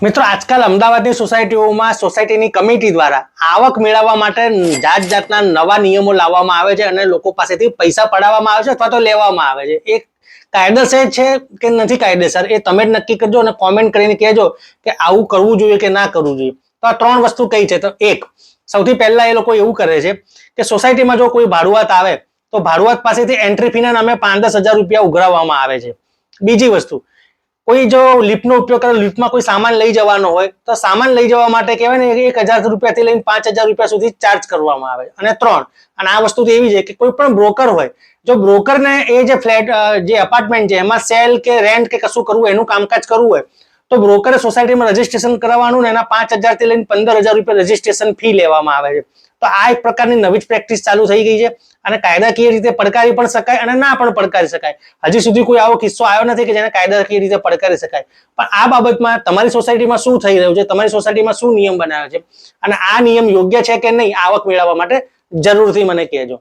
મિત્રો આજકાલ અમદાવાદની સોસાયટીઓમાં સોસાયટીની કમિટી દ્વારા આવક મેળવવા માટે જાત જાતના નવા નિયમો લાવવામાં આવે છે અને લોકો પાસેથી પૈસા પડાવવામાં આવે છે અથવા તો લેવામાં આવે છે. એ કાયદેસર છે કે નથી કાયદેસર એ તમે જ નક્કી કરજો અને કોમેન્ટ કરીને કહેજો કે આવું કરવું જોઈએ કે ના કરવું જોઈએ. તો આ ત્રણ વસ્તુ કઈ છે. તો એક, સૌથી પહેલા એ લોકો એવું કરે છે કે સોસાયટીમાં જો કોઈ ભાડુઆત આવે તો ભાડુઆત પાસેથી એન્ટ્રી ફીના નામે 5-10 હજાર રૂપિયા ઉઘરાવવામાં આવે છે. બીજી વસ્તુ, કોઈ જો લિફ્ટનો ઉપયોગ કરે, લિફ્ટમાં કોઈ સામાન લઈ જવાનો હોય તો સામાન લઈ જવા માટે કહેવાય ને 1,000 રૂપિયાથી લઈને 5,000 રૂપિયા સુધી ચાર્જ કરવામાં આવે. અને ત્રણ, અને આ વસ્તુ તો એવી છે કે કોઈ પણ બ્રોકર હોય, જો બ્રોકરને એ જે ફ્લેટ જે અપાર્ટમેન્ટ છે એમાં સેલ કે રેન્ટ કે કશું કરવું એનું કામકાજ કરવું હોય તો બ્રોકરે સોસાયટીમાં રજીસ્ટ્રેશન કરવાનું ને એના 5,000 થી લઈને 15,000 રૂપિયા રજીસ્ટ્રેશન ફી લેવામાં આવે છે. તો આ એક પ્રકારની નવી જ પ્રેક્ટિસ ચાલુ થઈ ગઈ છે અને કાયદાકીય રીતે પડકારી પણ શકાય અને ના પણ પડકારી શકાય. હજી સુધી કોઈ આવો કિસ્સો આવ્યો નથી કે જેને કાયદાકીય રીતે પડકારી શકાય. પણ આ બાબતમાં તમારી સોસાયટીમાં શું થઈ રહ્યું છે, તમારી સોસાયટીમાં શું નિયમ બનાવ્યો છે અને આ નિયમ યોગ્ય છે કે નહીં આવક મેળવવા માટે, જરૂરથી મને કહેજો.